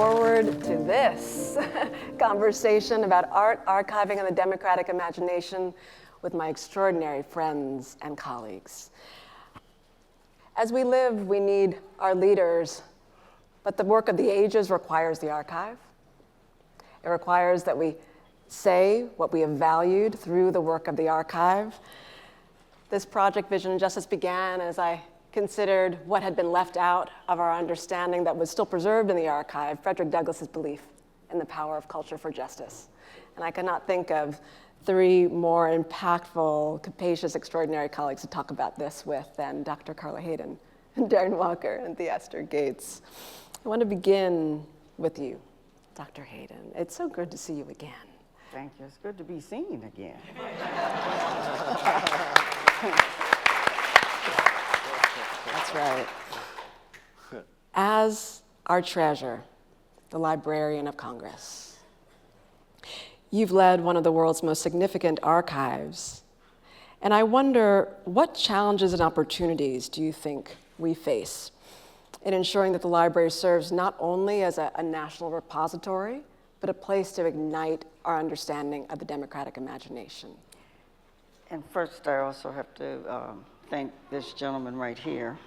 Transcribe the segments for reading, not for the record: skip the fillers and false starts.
forward to this conversation about art, archiving, and the democratic imagination with my extraordinary friends and colleagues. As we live, we need our leaders, but the work of the ages requires the archive. It requires that we say what we have valued through the work of the archive. This project, Vision and Justice, began as I considered what had been left out of our understanding that was still preserved in the archive, Frederick Douglass's belief in the power of culture for justice. And I cannot think of three more impactful, capacious, extraordinary colleagues to talk about this with than Dr. Carla Hayden, and Darren Walker, and Theaster Gates. I want to begin with you, Dr. Hayden. It's so good to see you again. Thank you. It's good to be seen again. That's right. As our treasure, the Librarian of Congress, you've led one of the world's most significant archives. And I wonder, what challenges and opportunities do you think we face in ensuring that the library serves not only as a national repository, but a place to ignite our understanding of the democratic imagination? And first, I also have to thank this gentleman right here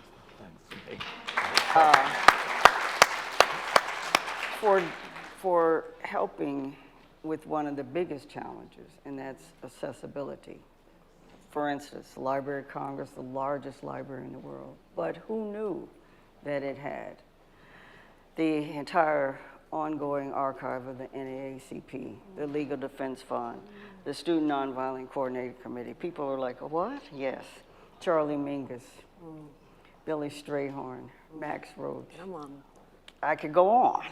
for helping with one of the biggest challenges, and that's accessibility. For instance, the Library of Congress, the largest library in the world, but who knew that it had the entire ongoing archive of the NAACP, the Legal Defense Fund, the Student Nonviolent Coordinating Committee. People are like, what? Yes. Charlie Mingus, Billy Strayhorn, Max Roach. Come on. I could go on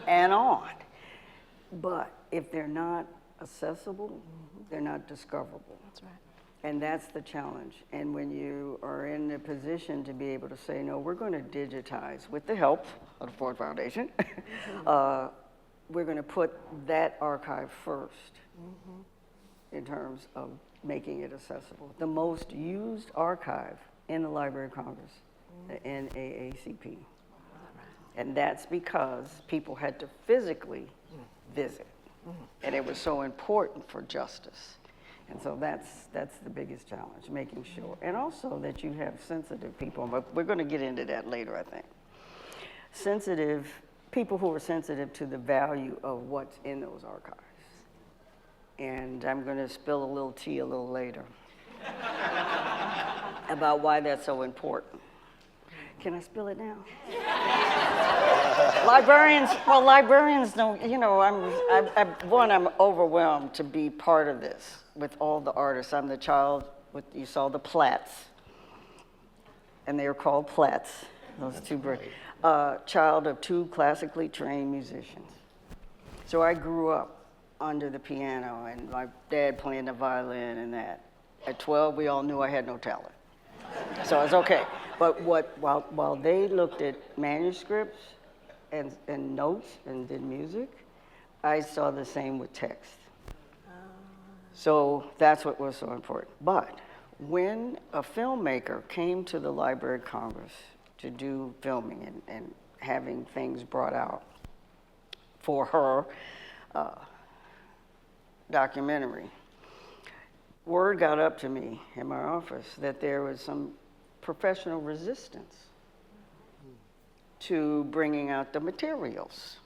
and on. But if they're not accessible, they're not discoverable. That's right. And that's the challenge. And when you are in a position to be able to say, no, we're going to digitize with the help of the Ford Foundation, we're going to put that archive first in terms of making it accessible. The most used archive in the Library of Congress, the NAACP. And that's because people had to physically visit. And it was so important for justice. And so that's the biggest challenge, making sure. And also that you have sensitive people, but we're going to get into that later, I think. Sensitive, people who are sensitive to the value of what's in those archives. And I'm going to spill a little tea a little later about why that's so important. Can I spill it now? Librarians don't, you know, I'm overwhelmed to be part of this with all the artists. I'm the child, you saw the Platts, and they are called Platts, those two child of two classically trained musicians. So I grew up under the piano and my dad playing the violin and that. At 12, we all knew I had no talent. So it's okay. But while they looked at manuscripts and notes and did music, I saw the same with text. So that's what was so important. But when a filmmaker came to the Library of Congress to do filming and having things brought out for her documentary, word got up to me in my office that there was some professional resistance to bringing out the materials.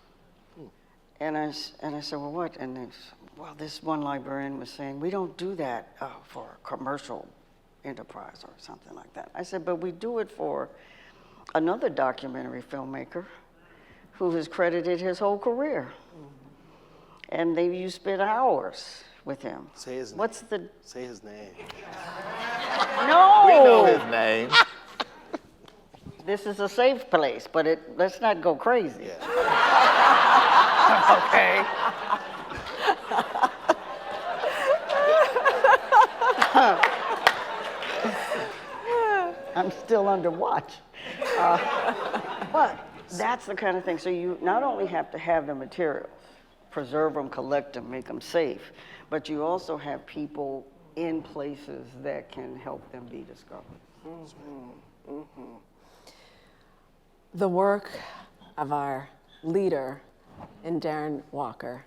And I said, well, what? And they said, well, this one librarian was saying, we don't do that for a commercial enterprise or something like that. I said, but we do it for another documentary filmmaker who has credited his whole career. And you spent hours with him. Say his name. Say his name. No! We know his name. This is a safe place, but let's not go crazy. Yeah. Okay. I'm still under watch. But that's the kind of thing. So you not only have to have the materials, preserve them, collect them, make them safe, but you also have people in places that can help them be discovered. The work of our leader in Darren Walker,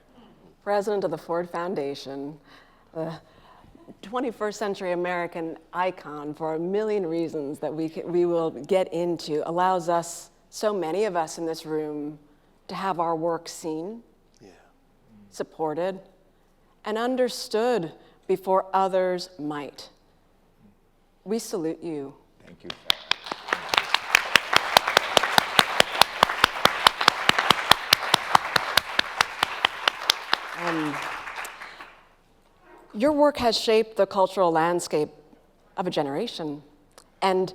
president of the Ford Foundation, the 21st century American icon for a million reasons that we will get into, allows us, so many of us in this room, to have our work seen, supported, and understood before others might. We salute you. Thank you. Your work has shaped the cultural landscape of a generation, and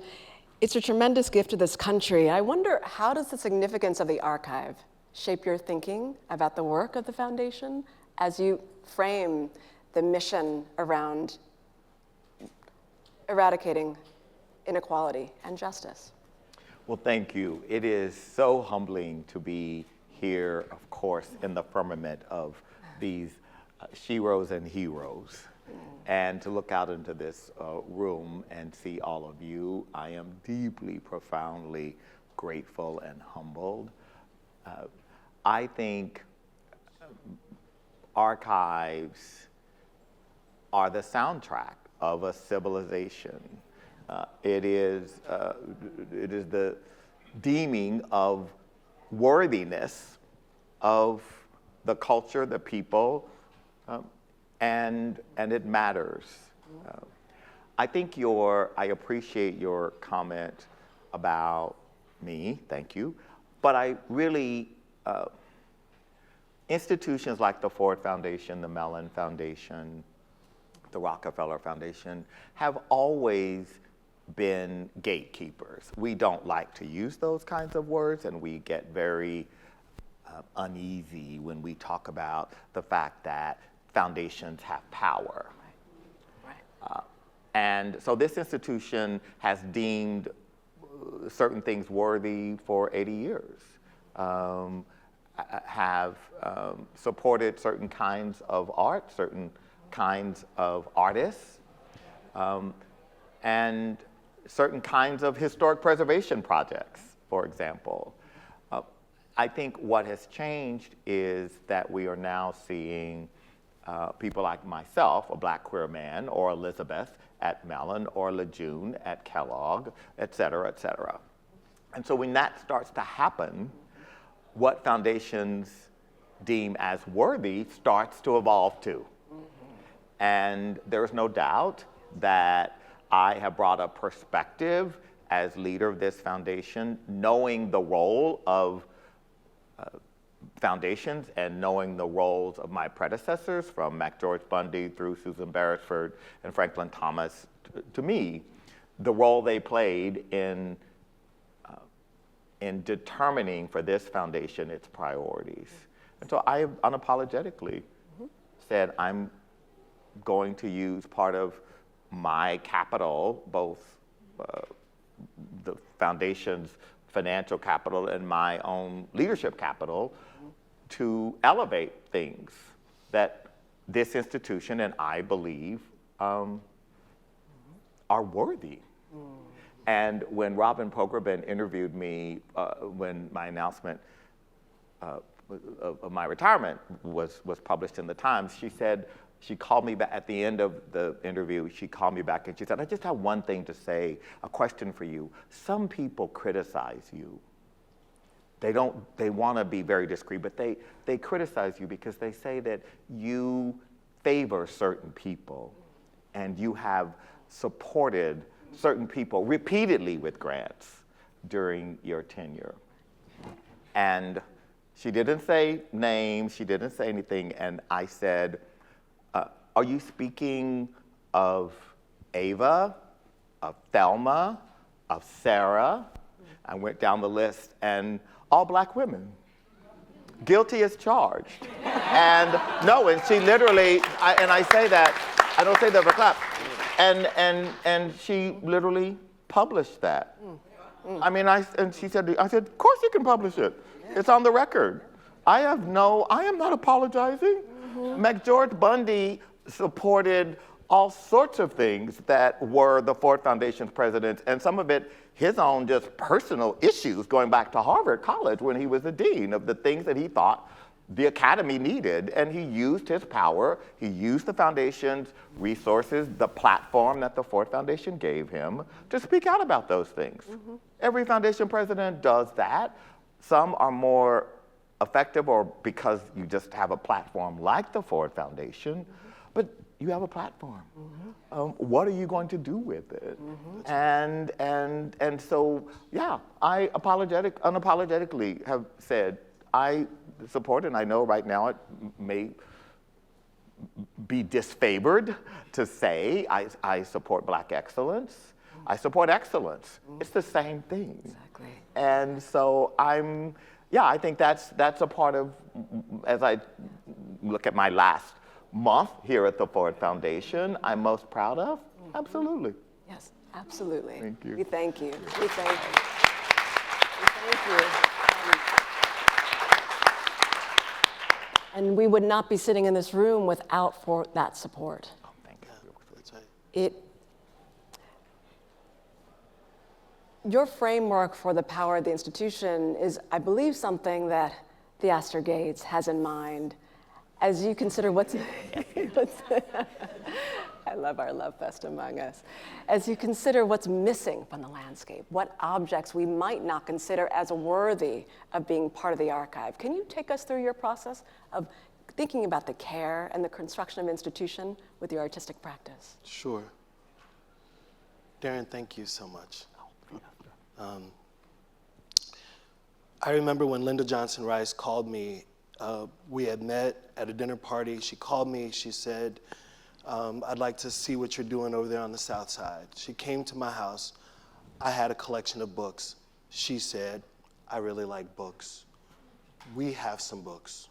it's a tremendous gift to this country. I wonder, how does the significance of the archive shape your thinking about the work of the foundation as you frame the mission around eradicating inequality and justice? Well, thank you. It is so humbling to be here, of course, in the firmament of these sheroes and heroes, and to look out into this room and see all of you. I am deeply, profoundly grateful and humbled. I think archives are the soundtrack of a civilization. It is the deeming of worthiness of the culture, the people, and it matters. I appreciate your comment about me, thank you, but I really, institutions like the Ford Foundation, the Mellon Foundation, the Rockefeller Foundation have always been gatekeepers. We don't like to use those kinds of words, and we get very uneasy when we talk about the fact that foundations have power. Right. And so this institution has deemed certain things worthy for 80 years, have supported certain kinds of art, certain kinds of artists, and certain kinds of historic preservation projects, for example. I think what has changed is that we are now seeing people like myself, a Black queer man, or Elizabeth at Mellon, or Lejeune at Kellogg, et cetera, et cetera. And so when that starts to happen, what foundations deem as worthy starts to evolve too. And there's no doubt that I have brought a perspective as leader of this foundation, knowing the role of foundations and knowing the roles of my predecessors, from McGeorge Bundy through Susan Beresford and Franklin Thomas to me, the role they played in determining for this foundation its priorities. And so I unapologetically said, I'm going to use part of my capital, both the foundation's financial capital and my own leadership capital, to elevate things that this institution and I believe are worthy. And when Robin Pogrebin interviewed me when my announcement of my retirement was published in the Times, she said, she called me back at the end of the interview, she called me back and she said, I just have one thing to say, a question for you. Some people criticize you. They want to be very discreet, but they criticize you because they say that you favor certain people and you have supported certain people repeatedly with grants during your tenure. And she didn't say names, she didn't say anything, and I said, are you speaking of Ava, of Thelma, of Sarah? I went down the list, and all Black women. Guilty as charged. And no, and she literally, and I say that, I don't say that for clap, and she literally published that. I mean, and she said, I said, of course you can publish it. It's on the record. I am not apologizing. McGeorge Bundy supported all sorts of things that were the Ford Foundation's presidents, and some of it his own just personal issues going back to Harvard College when he was the dean, of the things that he thought the Academy needed, and he used his power, he used the foundation's resources, the platform that the Ford Foundation gave him to speak out about those things. Every foundation president does that. Some are more effective or because you just have a platform like the Ford Foundation, but you have a platform. What are you going to do with it? And so, yeah, I unapologetically have said, I support, and I know right now it may be disfavored to say I support Black excellence. I support excellence. It's the same thing. Exactly. And so I think that's a part of, as I look at my last month here at the Ford Foundation, I'm most proud of. Absolutely. Yes, absolutely. Thank you. We thank you. We thank you. We thank you. And we would not be sitting in this room without for that support. Oh, thank you. That's right. Your framework for the power of the institution is, I believe, something that Theaster Gates has in mind as you consider what's I love our love fest among us. As you consider what's missing from the landscape, what objects we might not consider as worthy of being part of the archive. Can you take us through your process of thinking about the care and the construction of institution with your artistic practice? Sure. Darren, thank you so much. I remember when Lyndon Johnson Rice called me, we had met at a dinner party. She called me, she said, I'd like to see what you're doing over there on the South Side. She came to my house. I had a collection of books. She said, I really like books. We have some books.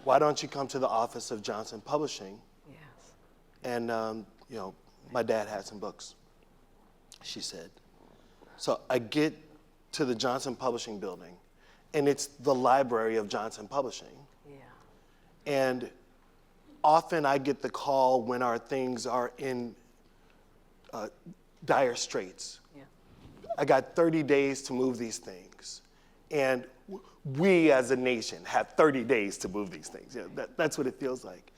Why don't you come to the office of Johnson Publishing? Yes. And, my dad had some books, she said. So I get to the Johnson Publishing building, and it's the library of Johnson Publishing. Yeah. And often I get the call when our things are in dire straits. Yeah. I got 30 days to move these things. And we as a nation have 30 days to move these things. Yeah, that's what it feels like.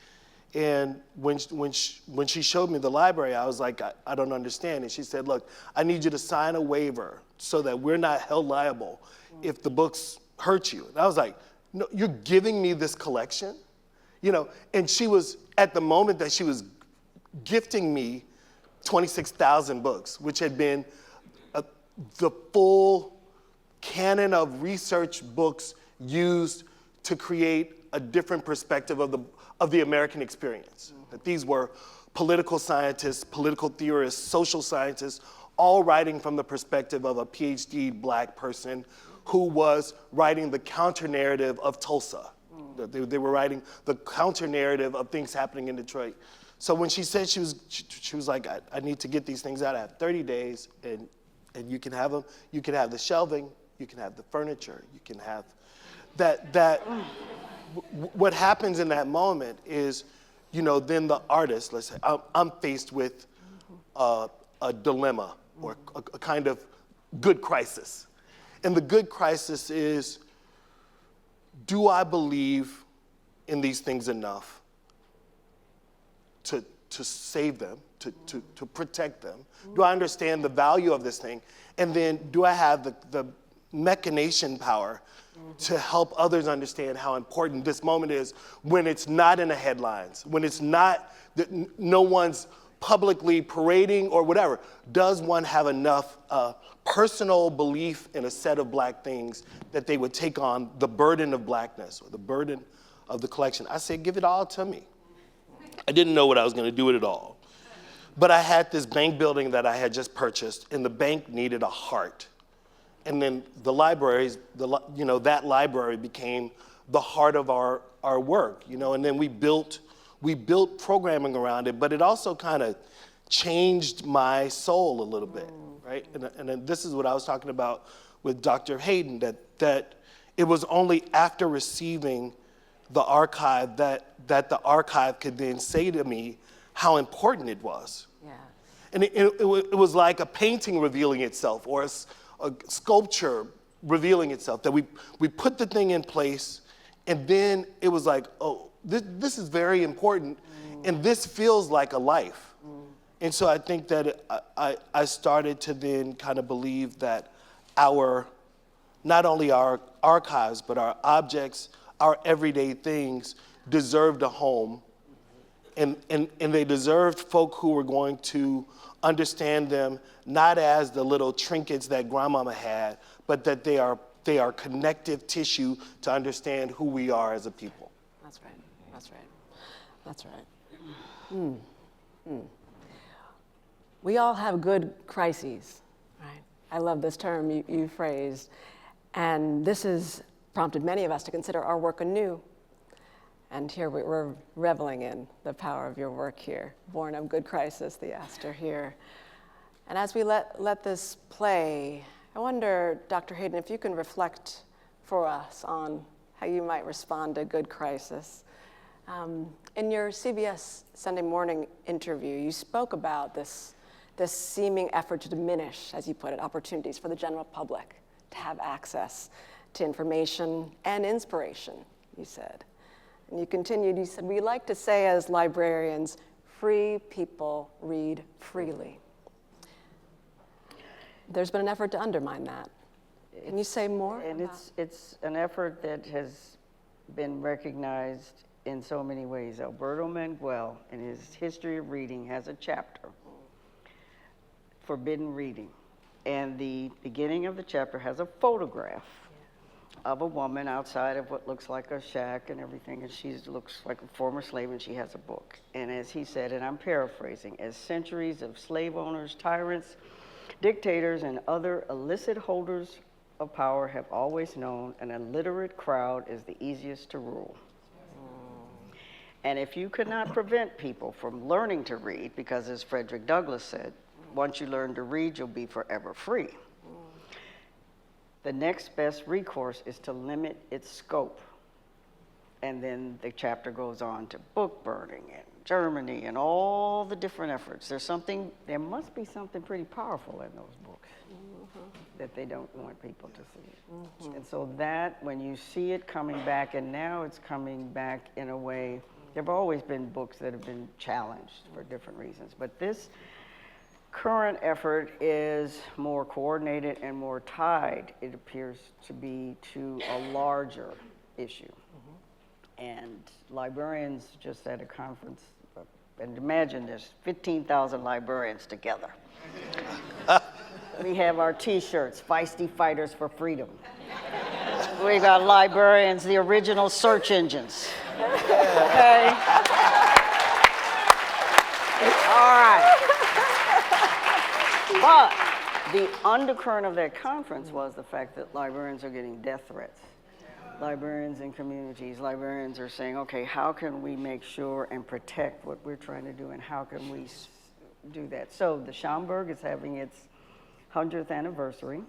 And when she showed me the library, I was like, I don't understand. And she said, look, I need you to sign a waiver so that we're not held liable if the books hurt you. And I was like, no, you're giving me this collection? And she was, at the moment that she was gifting me 26,000 books, which had been the full canon of research books used to create a different perspective of the American experience. That these were political scientists, political theorists, social scientists, all writing from the perspective of a PhD Black person who was writing the counter-narrative of Tulsa. They were writing the counter-narrative of things happening in Detroit. So when she said she was like, I need to get these things out. I have 30 days, and you can have them. You can have the shelving. You can have the furniture. You can have that. What happens in that moment is, then the artist, let's say, I'm faced with a dilemma or a kind of good crisis. And the good crisis is, do I believe in these things enough to save them, to protect them? Do I understand the value of this thing? And then do I have the machination power to help others understand how important this moment is when it's not in the headlines, when it's not, no one's publicly parading or whatever? Does one have enough personal belief in a set of Black things that they would take on the burden of Blackness or the burden of the collection? I said, give it all to me. I didn't know what I was going to do with it all. But I had this bank building that I had just purchased, and the bank needed a heart. And then the libraries, that library became the heart of our work, and then we built programming around it, but it also kind of changed my soul a little bit, right? And then this is what I was talking about with Dr. Hayden, that it was only after receiving the archive that the archive could then say to me how important it was. Yeah. And it was like a painting revealing itself, or a sculpture revealing itself, that we put the thing in place, and then it was like, oh, this is very important, and this feels like a life. And so I think that I started to then kind of believe that not only our archives, but our objects, our everyday things deserved a home, and they deserved folk who were going to understand them, not as the little trinkets that grandmama had, but that they are connective tissue to understand who we are as a people. That's right. That's right. That's right. We all have good crises, right? I love this term you phrased. And this has prompted many of us to consider our work anew. And here we're reveling in the power of your work here, born of good crisis, Theaster here. And as we let this play, I wonder, Dr. Hayden, if you can reflect for us on how you might respond to good crisis. In your CBS Sunday Morning interview, you spoke about this seeming effort to diminish, as you put it, opportunities for the general public to have access to information and inspiration, you said. And you continued, you said, we like to say as librarians, free people read freely. There's been an effort to undermine that. Can you say more? And it's an effort that has been recognized in so many ways. Alberto Manguel, in his History of Reading, has a chapter, Forbidden Reading. And the beginning of the chapter has a photograph of a woman outside of what looks like a shack and everything, and she looks like a former slave, and she has a book. And as he said, and I'm paraphrasing, as centuries of slave owners, tyrants, dictators, and other illicit holders of power have always known, an illiterate crowd is the easiest to rule. And if you could not prevent people from learning to read, because as Frederick Douglass said, once you learn to read, you'll be forever free. The next best recourse is to limit its scope. And then the chapter goes on to book burning and Germany and all the different efforts. There must be something pretty powerful in those books that they don't want people to see. And so that, when you see it coming back, and now it's coming back in a way, there have always been books that have been challenged for different reasons, but this current effort is more coordinated and more tied, it appears to be, to a larger issue. And librarians just at a conference, and imagine there's 15,000 librarians together. We have our t-shirts, Feisty Fighters for Freedom. We got librarians, the original search engines. Okay? All right. But the undercurrent of that conference was the fact that librarians are getting death threats. Librarians in communities, librarians are saying, okay, how can we make sure and protect what we're trying to do, and how can we do that? So the Schaumburg is having its 100th anniversary,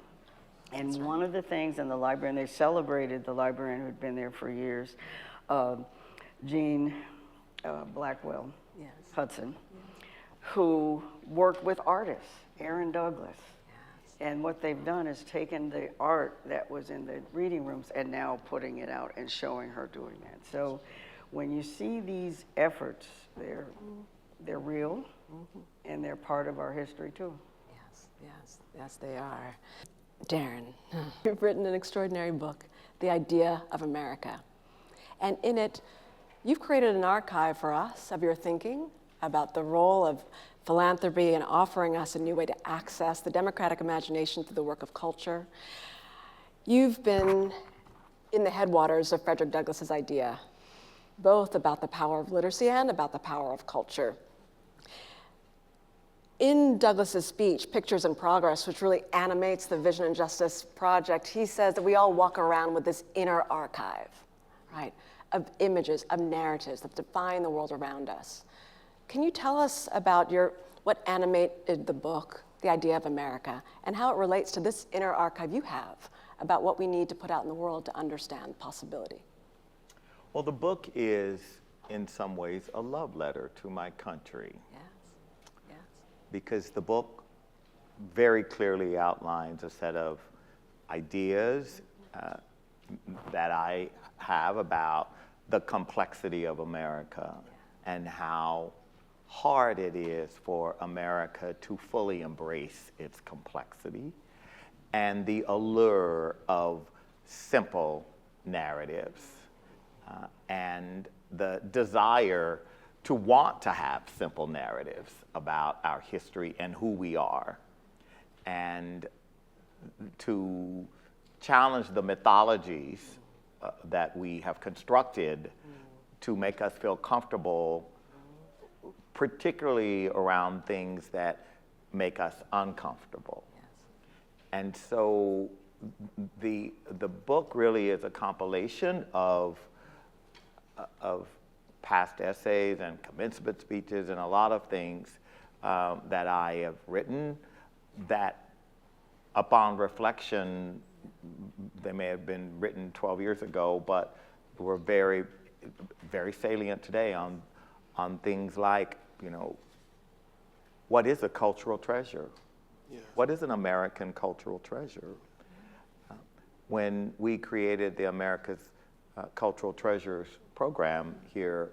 and one of the things in the library, and they celebrated the librarian who'd been there for years, Jean Blackwell Hudson, who worked with artists, Aaron Douglas. And what they've done is taken the art that was in the reading rooms and now putting it out and showing her doing that. So when you see these efforts, they're real, and they're part of our history too. Yes, they are. Darren, you've written an extraordinary book, The Idea of America. And in it, you've created an archive for us of your thinking about the role of philanthropy and offering us a new way to access the democratic imagination through the work of culture. You've been in the headwaters of Frederick Douglass's idea, both about the power of literacy and about the power of culture. In Douglass's speech, Pictures in Progress, which really animates the Vision and Justice Project, he says that we all walk around with this inner archive, right, of images, of narratives that define the world around us. Can you tell us about what animated the book, The Idea of America, and how it relates to this inner archive you have about what we need to put out in the world to understand possibility? Well, the book is, in some ways, a love letter to my country. Yes. Because the book very clearly outlines a set of ideas that I have about the complexity of America and how hard it is for America to fully embrace its complexity, and the allure of simple narratives, and the desire to want to have simple narratives about our history and who we are, and to challenge the mythologies that we have constructed to make us feel comfortable, particularly around things that make us uncomfortable. Yes. And so the book really is a compilation of past essays and commencement speeches and a lot of things that I have written that, upon reflection, they may have been written 12 years ago, but were very, very salient today on things like, what is a cultural treasure? Yes. What is an American cultural treasure? When we created the America's Cultural Treasures program here,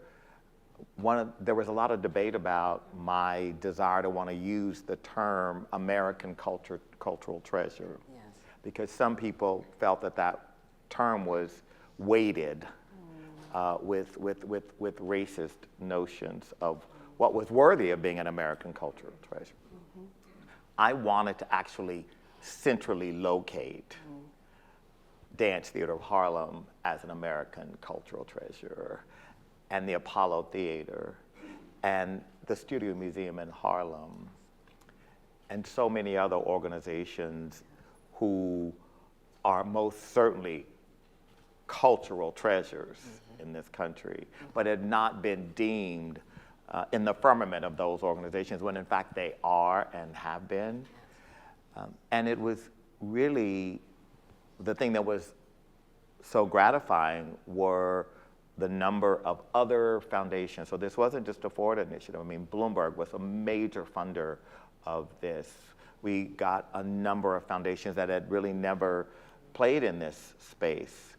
there was a lot of debate about my desire to want to use the term American cultural treasure. Yes. Because some people felt that term was weighted with racist notions of what was worthy of being an American cultural treasure. I wanted to actually centrally locate Dance Theater of Harlem as an American cultural treasure, and the Apollo Theater, and the Studio Museum in Harlem, and so many other organizations who are most certainly cultural treasures in this country, but had not been deemed in the firmament of those organizations, when in fact they are and have been. And it was really, the thing that was so gratifying were the number of other foundations. So this wasn't just a Ford initiative. I mean, Bloomberg was a major funder of this. We got a number of foundations that had really never played in this space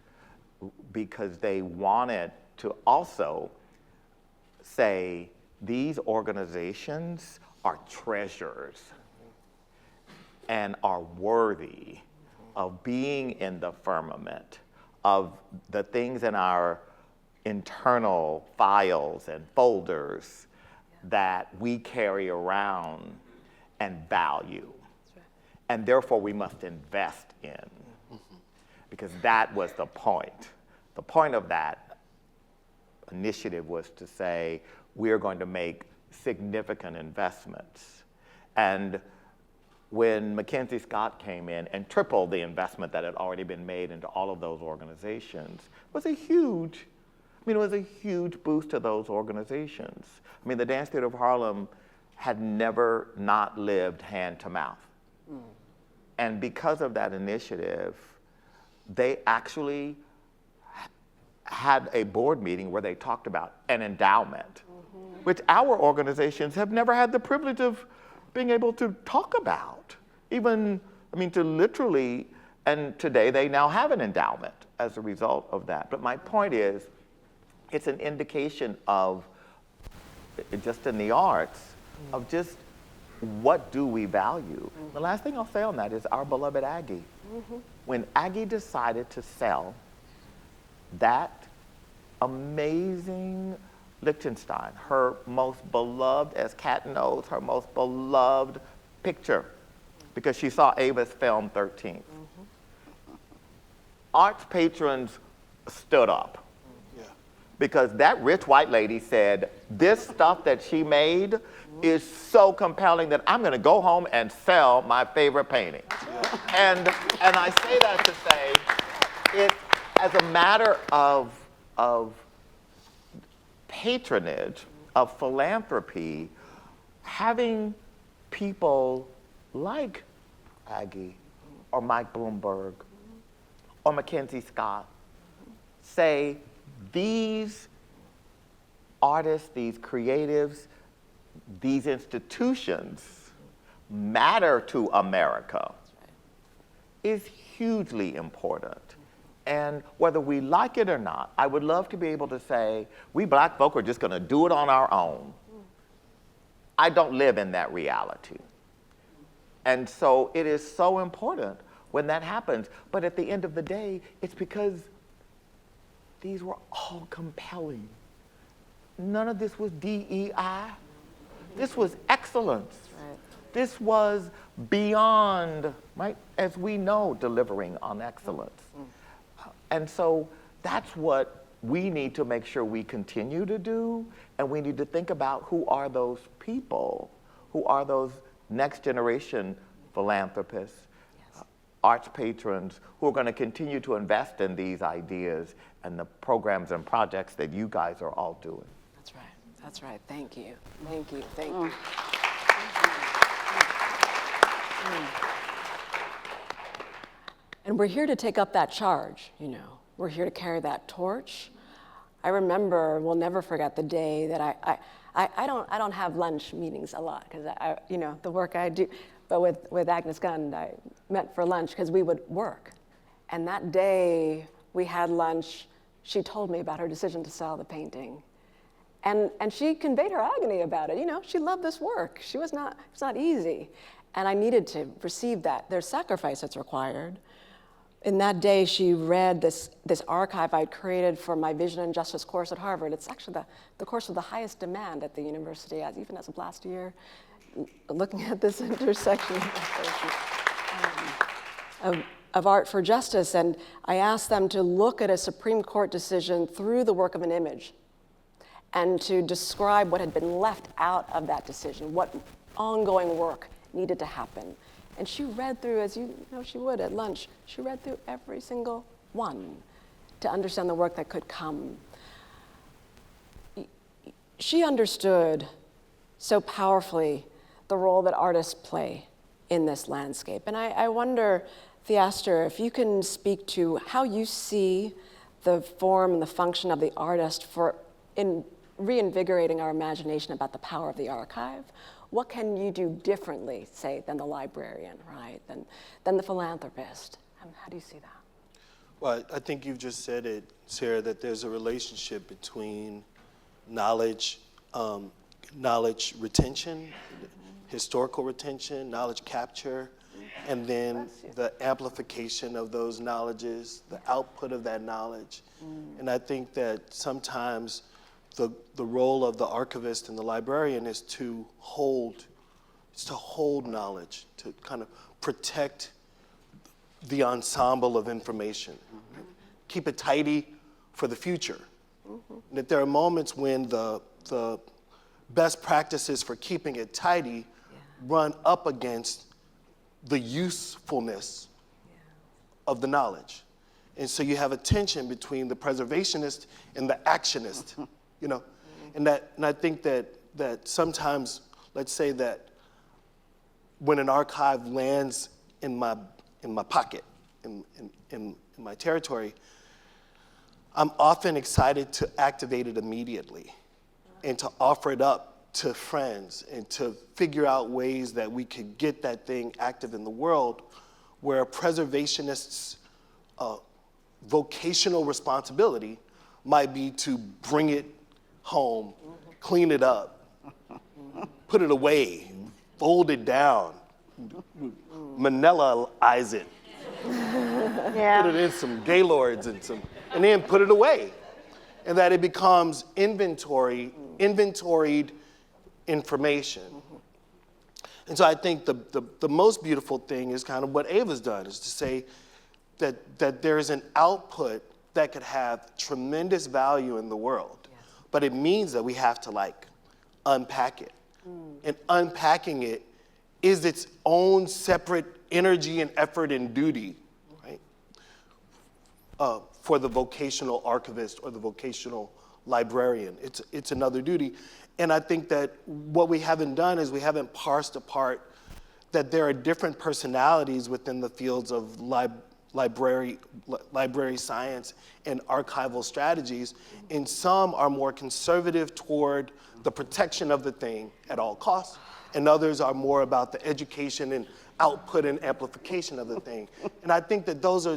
because they wanted to also say these organizations are treasures and are worthy of being in the firmament of the things in our internal files and folders that we carry around and value. Right. And therefore we must invest in, because that was the point. The point of that initiative was to say, we're going to make significant investments. And when Mackenzie Scott came in and tripled the investment that had already been made into all of those organizations, it was a huge boost to those organizations. I mean, the Dance Theater of Harlem had never not lived hand to mouth. And because of that initiative, they actually had a board meeting where they talked about an endowment, which our organizations have never had the privilege of being able to talk about. To literally, and today they now have an endowment as a result of that. But my point is, it's an indication of, just in the arts, of just what do we value. The last thing I'll say on that is our beloved Aggie. When Aggie decided to sell that amazing Liechtenstein, her most beloved, as Kat knows, her most beloved picture, because she saw Ava's film 13th. Arts patrons stood up. Because that rich white lady said, this stuff that she made is so compelling that I'm gonna go home and sell my favorite painting. And I say that to say, it, as a matter of patronage, of philanthropy, having people like Aggie or Mike Bloomberg or Mackenzie Scott say, these artists, these creatives, these institutions matter to America is hugely important. And whether we like it or not, I would love to be able to say, we Black folk are just going to do it on our own. I don't live in that reality. And so it is so important when that happens. But at the end of the day, it's because these were all compelling. None of this was DEI. This was excellence. Right. This was beyond, right, as we know, delivering on excellence. And so that's what we need to make sure we continue to do, and we need to think about who are those people, who are those next generation philanthropists, arts patrons, who are going to continue to invest in these ideas and the programs and projects that you guys are all doing. That's right. That's right. Thank you. Thank you. Thank you. And we're here to take up that charge, you know. We're here to carry that torch. I remember, we'll never forget the day that I don't have lunch meetings a lot because you know, the work I do, but with Agnes Gund, I met for lunch because we would work. And that day we had lunch, she told me about her decision to sell the painting. And she conveyed her agony about it. You know, she loved this work. It's not easy. And I needed to receive that. There's sacrifice that's required. In that day, she read this archive I'd created for my Vision and Justice course at Harvard. It's actually the course with the highest demand at the university, even as of last year, looking at this intersection of art for justice. And I asked them to look at a Supreme Court decision through the work of an image and to describe what had been left out of that decision, what ongoing work needed to happen. And she read through, as you know she would at lunch, she read through every single one to understand the work that could come. She understood so powerfully the role that artists play in this landscape. And I wonder, Theaster, if you can speak to how you see the form and the function of the artist in reinvigorating our imagination about the power of the archive. What can you do differently, say, than the librarian, right? Than the philanthropist? How do you see that? Well, I think you've just said it, Sarah, that there's a relationship between knowledge retention, historical retention, knowledge capture, and then the amplification of those knowledges, the output of that knowledge. And I think that sometimes the role of the archivist and the librarian is to hold knowledge, to kind of protect the ensemble of information, right? Keep it tidy for the future. That there are moments when the best practices for keeping it tidy run up against the usefulness of the knowledge. And so you have a tension between the preservationist and the actionist. You know, and I think that sometimes, let's say that when an archive lands in my pocket, in my territory, I'm often excited to activate it immediately and to offer it up to friends and to figure out ways that we could get that thing active in the world, where a preservationist's vocational responsibility might be to bring it home, clean it up, put it away, fold it down, Manila-ize it, put it in some Gaylords and then put it away. And that it becomes inventoried information. And so I think the most beautiful thing is kind of what Ava's done, is to say that there's an output that could have tremendous value in the world. But it means that we have to unpack it. And unpacking it is its own separate energy and effort and duty, right? For the vocational archivist or the vocational librarian. It's another duty. And I think that what we haven't done is we haven't parsed apart that there are different personalities within the fields of library science and archival strategies, and some are more conservative toward the protection of the thing at all costs, and others are more about the education and output and amplification of the thing. And I think that those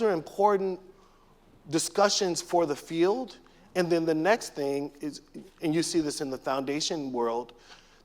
are important discussions for the field. And then the next thing is, and you see this in the foundation world,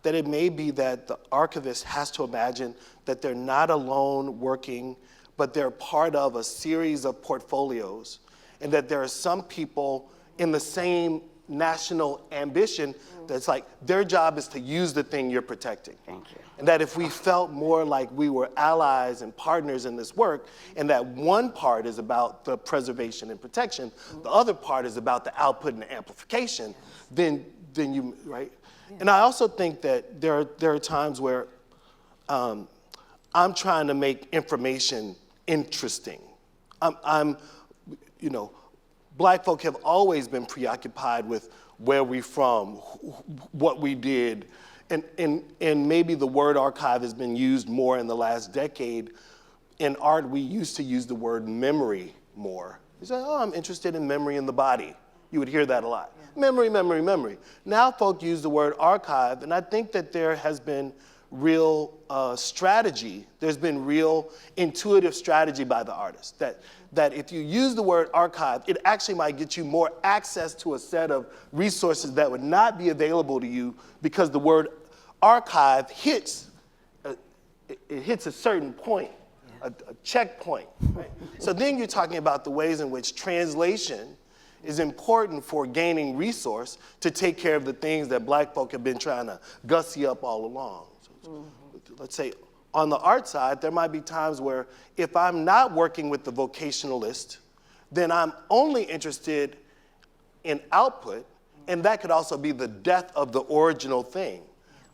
that it may be that the archivist has to imagine that they're not alone working, but they're part of a series of portfolios, and that there are some people in the same national ambition that's like their job is to use the thing you're protecting. Thank you. And that if we felt more like we were allies and partners in this work, and that one part is about the preservation and protection, the other part is about the output and the amplification, then you, right? And I also think that there are times where I'm trying to make information interesting. Black folk have always been preoccupied with where we're from, what we did, and maybe the word archive has been used more in the last decade. In art, we used to use the word memory more. You say, oh, I'm interested in memory in the body. You would hear that a lot. Yeah. Memory, memory, memory. Now folk use the word archive, and I think that there has been real strategy. There's been real intuitive strategy by the artist that if you use the word archive, it actually might get you more access to a set of resources that would not be available to you because the word archive hits a certain point, a checkpoint. Right? So then you're talking about the ways in which translation is important for gaining resource to take care of the things that Black folk have been trying to gussy up all along. So, let's say on the art side, there might be times where if I'm not working with the vocationalist, then I'm only interested in output, and that could also be the death of the original thing.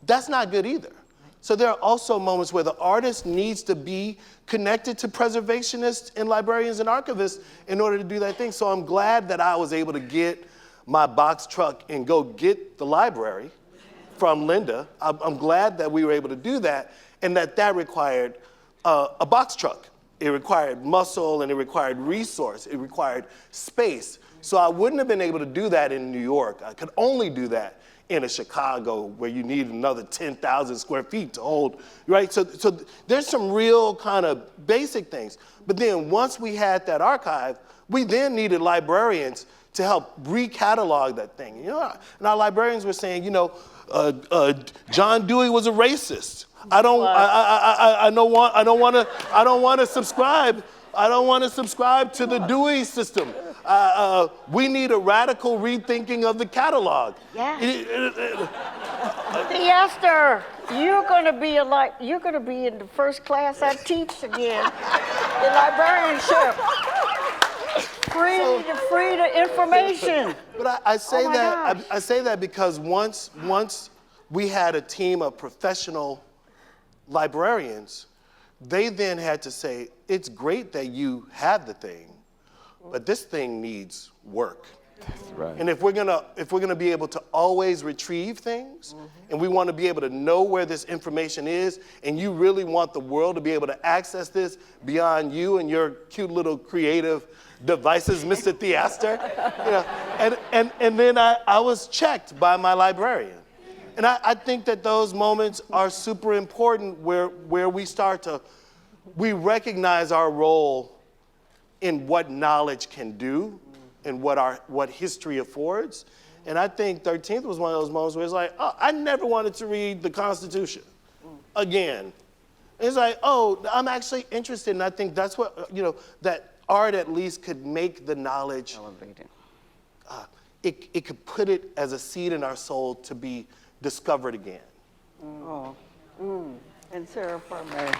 That's not good either. So there are also moments where the artist needs to be connected to preservationists and librarians and archivists in order to do that thing. So I'm glad that I was able to get my box truck and go get the library from Linda. I'm glad that we were able to do that, and that required a box truck. It required muscle, and it required resource. It required space. So I wouldn't have been able to do that in New York. I could only do that in a Chicago where you need another 10,000 square feet to hold, right? So there's some real kind of basic things. But then once we had that archive, we then needed librarians to help recatalog that thing. And our librarians were saying, John Dewey was a racist. I don't want to subscribe. I don't want to subscribe to the Dewey system. We need a radical rethinking of the catalog. Yeah. Theaster, you're going to be in the first class I teach again. The librarianship. Free to information. But I say I say that because once we had a team of professional librarians, they then had to say, it's great that you have the thing, but this thing needs work. That's right. And if we're gonna be able to always retrieve things, and we want to be able to know where this information is, and you really want the world to be able to access this beyond you and your cute little creative devices, Mr. Theaster, and then I was checked by my librarian. And I think that those moments are super important where we recognize our role in what knowledge can do and what history affords. And I think 13th was one of those moments where it's like, oh, I never wanted to read the Constitution again. And it's like, oh, I'm actually interested, and I think that's what, that art at least could make the knowledge elevated. It could put it as a seed in our soul to be discovered again. And Sarah Farmer.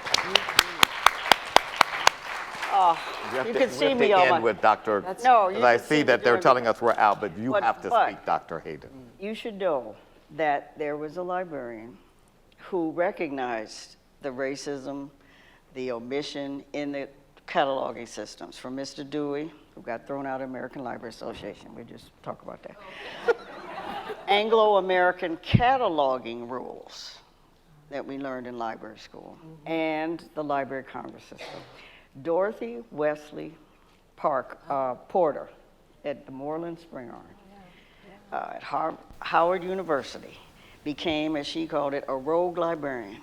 You can see me on on my... with Dr. No, you I can see that they're telling us we're out, but you have to speak, Dr. Hayden. You should know that there was a librarian who recognized the racism, the omission in the cataloging systems from Mr. Dewey, who got thrown out of American Library Association. We just talk about that. Anglo-American cataloging rules that we learned in library school, and the Library of Congress system. Dorothy Wesley Porter at the Moreland Spring Arm at Howard University became, as she called it, a rogue librarian.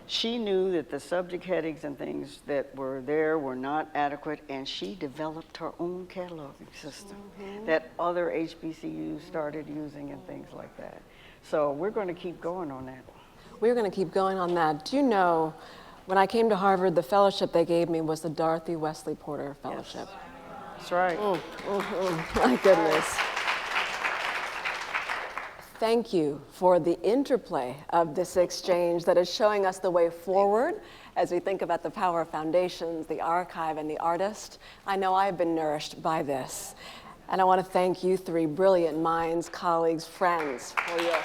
She knew that the subject headings and things that were there were not adequate, and she developed her own cataloging system that other HBCUs started using and things like that. So we're going to keep going on that. We're going to keep going on that. Do you know, when I came to Harvard, the fellowship they gave me was the Dorothy Wesley Porter Fellowship. That's right. My goodness. Thank you for the interplay of this exchange that is showing us the way forward as we think about the power of foundations, the archive, and the artist. I know I've been nourished by this. And I want to thank you three brilliant minds, colleagues, friends for your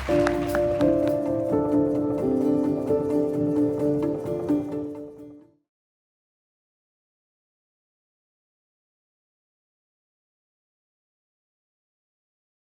Thank you.